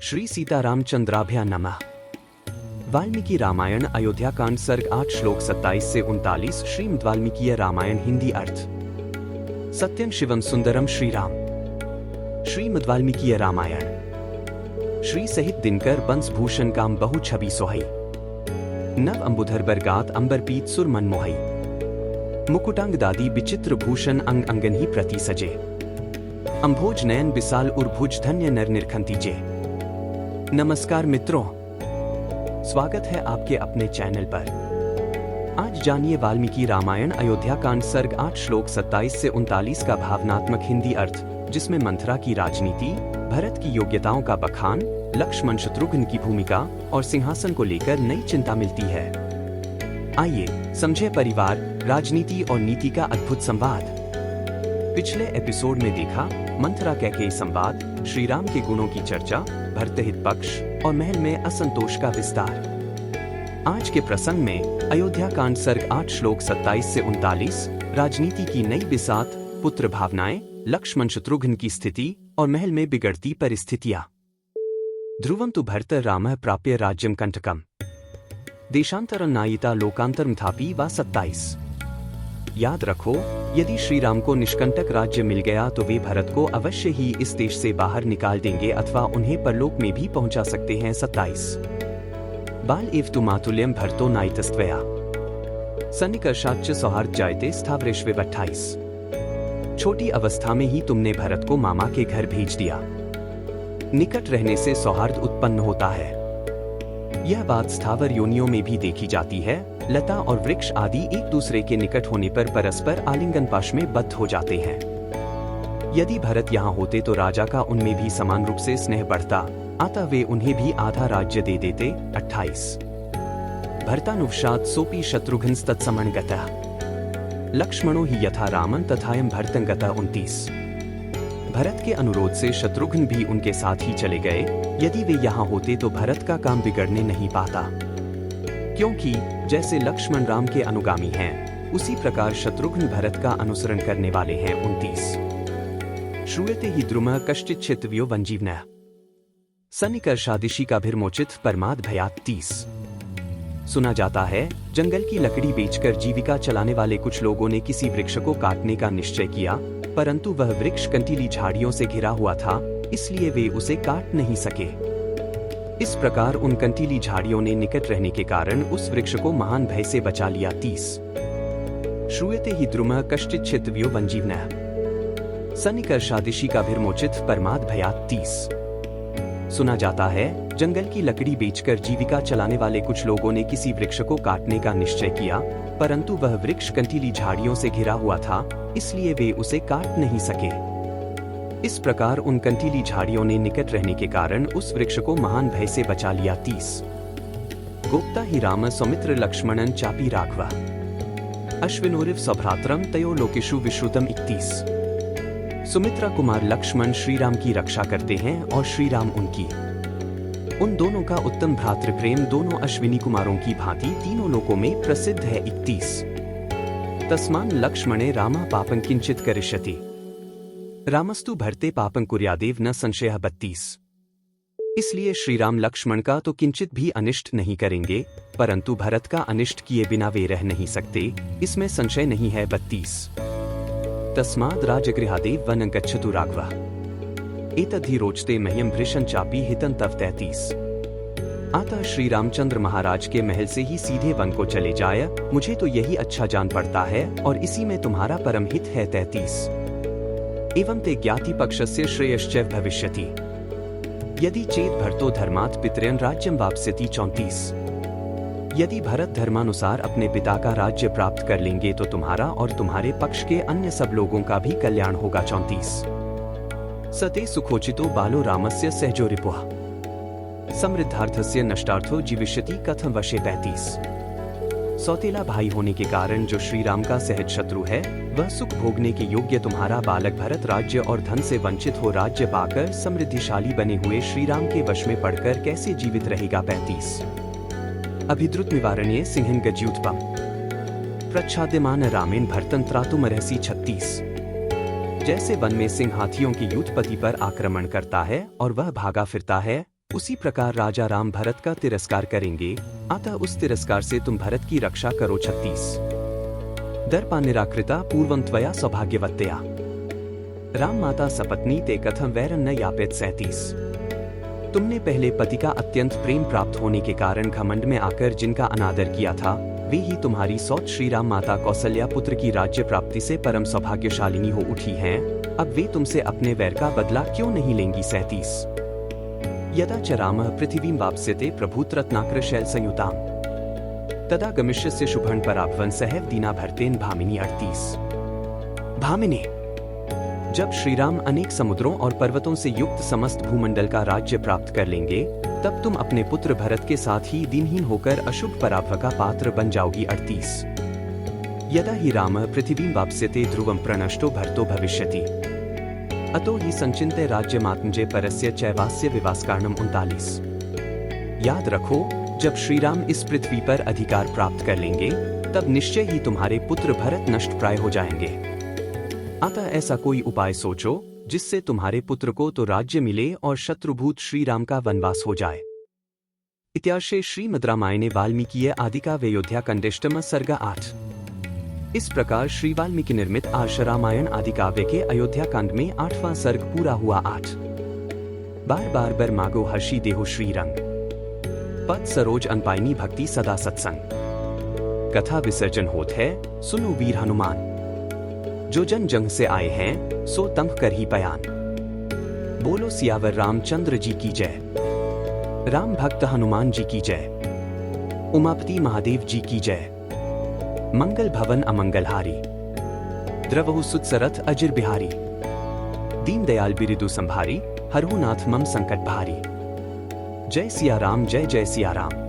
श्री सीतारामचंद्राभ्या नमः। वाल्मीकि रामायण अयोध्या कांड सर्ग 8 श्लोक 27 से 39। श्रीमद् वाल्मीकीय रामायण हिंदी अर्थ। सत्यं शिवम सुंदरम श्री राम। श्रीमद् वाल्मीकीय रामायण। श्री सहित दिनकर बंस भूषण काम बहु छवि सोहई। नव अंबुधर बरगात अंबर पीत सुर मन मोहई। मुकुटांग दादी विचित्र भूषण अंग अंगन ही प्रति सजे। अंभोज नयन विशाल उर्भुज धन्य नर निरखंती जे। नमस्कार मित्रों, स्वागत है आपके अपने चैनल पर। आज जानिए वाल्मीकि रामायण अयोध्या कांड सर्ग 8 श्लोक 27 से 39 का भावनात्मक हिंदी अर्थ, जिसमें मंथरा की राजनीति, भरत की योग्यताओं का बखान, लक्ष्मण शत्रुघ्न की भूमिका और सिंहासन को लेकर नई चिंता मिलती है। आइए समझे परिवार, राजनीति और नीति का अद्भुत संवाद। पिछले एपिसोड में देखा मंथरा कैकेयी संवाद, श्री राम के गुणों की चर्चा, भरतहित पक्ष और महल में असंतोष का विस्तार। आज के प्रसंग में अयोध्या कांड सर्ग 8 श्लोक 27 से 39, राजनीति की नई बिसात, पुत्र भावनाएं, लक्ष्मण शत्रुघ्न की स्थिति और महल में बिगड़ती परिस्थितियां। ध्रुवं तु भरत रामः प्राप्य राज्यं कंटकम् देशांतरं नायिता लोकांतरं थापि वा 27। याद रखो, यदि श्री राम को निष्कंटक राज्य मिल गया तो वे भरत को अवश्य ही इस देश से बाहर निकाल देंगे अथवा उन्हें परलोक में भी पहुंचा सकते हैं। 27। बाल एव तु मातुल्यं भरतो नायितस्त्वया सन्निकर्षाच्च सौहार्द जायते स्थावरेष्वे। 28। छोटी अवस्था में ही तुमने भरत को मामा के घर भेज दिया। निकट रहने से सौहार्द उत्पन्न होता है। यह बात स्थावर योनियों में भी देखी जाती है। लता और वृक्ष आदि एक दूसरे के निकट होने पर परस्पर आलिंगन पाश में बद्ध हो जाते हैं। यदि भरत यहाँ होते तो राजा का उनमें भी समान रूप से स्नेह बढ़ता, अतः वे उन्हें भी आधा राज्य दे देते। 28। भरतानुवशात् सोपि शत्रुघ्नस्तत्समं गतः लक्ष्मणो हि यथा रामं तथायं भरतं गतः। 29। भरत के अनुरोध से शत्रुघ्न भी उनके साथ ही चले गए। यदि वे यहाँ होते तो भरत का काम बिगड़ने नहीं पाता, क्योंकि जैसे लक्ष्मण राम के अनुगामी हैं, उसी प्रकार शत्रुघ्न भरत का अनुसरण करने वाले हैं। 29। श्रूयते हि द्रुमः कश्चित् छित्तव्यो वनजीवनः सन्निकर्षादिशिकाभिर्मोचित परमाद भयात्। 30। सुना जाता है, जंगल की लकड़ी बेचकर जीविका चलाने वाले कुछ लोगों ने किसी वृक्ष को काटने का निश्चय किया, परंतु वह वृक्ष कंटीली झाड़ियों से घिरा हुआ था, इसलिए वे उसे काट नहीं सके। इस प्रकार उन कंटीली झाड़ियों ने निकट रहने के कारण उस वृक्ष को महान भय से बचा लिया। 30। श्रूयते हि द्रुमः कश्चित् छित्तव्यो वनजीवनः सन्निकर्षादिशिकाभिर्मोचित परमाद भयात्। 30। सुना जाता है, जंगल की लकड़ी बेचकर जीविका चलाने वाले कुछ लोगों ने किसी वृक्ष को काटने का निश्चय किया, परंतु वह वृक्ष कंटीली झाड़ियों से घिरा हुआ था, इसलिए वे उसे काट नहीं सके। इस प्रकार उन कंटीली झाड़ियों ने निकट रहने के कारण उस वृक्ष को महान भय से बचा लिया। 30। गोप्ता हि राम सौमित्र लक्ष्मणं चापि राघवः अश्विनोरिव सभ्रात्रम तयो लोकेषु विश्रुतम। 31। सुमित्रा कुमार लक्ष्मण श्री राम की रक्षा करते हैं और श्री राम उनकी। उन दोनों का उत्तम भ्रातृप्रेम दोनों अश्विनी कुमारों की भांति तीनों लोकों में प्रसिद्ध है। 31। तस्मान् लक्ष्मणे रामः पापं किंचित् करिष्यति रामस्तु भरते पापं कुर्यादेव न संशयः। 32। इसलिए श्री राम लक्ष्मण का तो किंचित भी अनिष्ट नहीं करेंगे, परंतु भरत का अनिष्ट किए बिना वे रह नहीं सकते, इसमें संशय नहीं है। 32। तस्माद् राजगृहादेव वनं गच्छतु राघवः एतद्धि रोचते मह्यं भृशं चापि हितं तव। 33। अतः श्री रामचंद्र महाराज के महल से ही सीधे वन को चले जाए, मुझे तो यही अच्छा जान पड़ता है और इसी में तुम्हारा परम हित है। 33। एवं ते ज्ञाति पक्षस्य श्रेयश्च भविष्यति यदि चेत भरतो धर्मात् पितृन् राज्यं वाप्स्यति। 34। यदि भरत धर्मानुसार अपने पिता का राज्य प्राप्त कर लेंगे तो तुम्हारा और तुम्हारे पक्ष के अन्य सब लोगों का भी कल्याण होगा। 34। सते सुखोचितो बालो रामस्य सहजो रिपुः समृद्धार्थस्य नष्टार्थो जीविष्यति कथं वशे। 35। सौतेला भाई होने के कारण जो श्री राम का सहज शत्रु है, वह सुख भोगने के योग्य तुम्हारा बालक भरत राज्य और धन से वंचित हो राज्य पाकर समृद्धिशाली बने हुए श्री राम के वश में पड़कर कैसे जीवित रहेगा। 35। अभिद्रुत निवारणीय सिंहन गज्युत्पम प्रच्छाद्यमान रामेण भरतं त्रातुमर्हसि। 36। जैसे वन में सिंह हाथियों की युद्धपति पर आक्रमण करता है और वह भागा फिरता है, उसी प्रकार राजा राम भरत का तिरस्कार करेंगे, अतः उस तिरस्कार से तुम भरत की रक्षा करो। 36 दर्पा निराकृता पूर्वं त्वया सौभाग्यवत्या राम माता सपत्नी ते कथम वैरं न यापेत। 37 तुमने पहले पति का अत्यंत प्रेम प्राप्त होने के कारण घमंड में आकर जिनका अनादर किया था, वे ही तुम्हारी सौत श्री राम माता कौसल्या पुत्र की राज्य प्राप्ति से परम सौभाग्यशालिनी हो उठी हैं। अब वे तुमसे अपने वैर का बदला क्यों नहीं लेंगी। 37 यदा च रामः पृथिवीं वाप्स्यते प्रभूतरत्नाकर शैल संयुताम् तदा गमिष्यस्य शुभं पराभवन् सहैव दीना भरतेन भामिनी। 38 भामिने जब श्रीराम अनेक समुद्रों और पर्वतों से युक्त समस्त भूमंडल का राज्य प्राप्त कर लेंगे, तब तुम अपने पुत्र भरत के साथ ही दीनहीन होकर अशुभ पराभव का पात्र बन जाओगी। 38 यदा हि रामः पृथिवीं वाप्स्यते ध्रुवं प्रणष्टो भरतो भविष्यति अतो हि संचिन्त्य राज्यमात्मजे परस्य चैवास्य विवासकारणम्। 39 याद रखो, जब श्रीराम इस पृथ्वी पर अधिकार प्राप्त कर लेंगे, तब निश्चय ही तुम्हारे पुत्र भरत नष्ट प्राय हो जाएंगे। अतः ऐसा कोई उपाय सोचो जिससे तुम्हारे पुत्र को तो राज्य मिले और शत्रुभूत श्री राम का वनवास हो जाए। इत्यार्षे श्रीमद् रामायणे वाल्मीकीय आदिकाव्य कंडेष्टम सर्ग 8। इस प्रकार श्री वाल्मीकि निर्मित आर्ष रामायण आदिकाव्य के अयोध्या कांड में 8वां सर्ग पूरा हुआ। 8 बार बार बर मागो हर्षी देहो श्रीरंग पद सरोज अनपाइनी भक्ति सदा सत्संग कथा विसर्जन होत है सुनो वीर हनुमान जो जन जंग से आए हैं सो तंग कर ही बयान। बोलो सियावर रामचंद्र जी की जय, राम भक्त हनुमान जी की जय, उमापति महादेव जी की जय। मंगल भवन अमंगलहारी द्रवहु सुतसरथ अजिर बिहारी दीन दयाल बिरिदु संभारी हरहु नाथ मम संकट भारी। जय सिया राम जय जय सिया राम।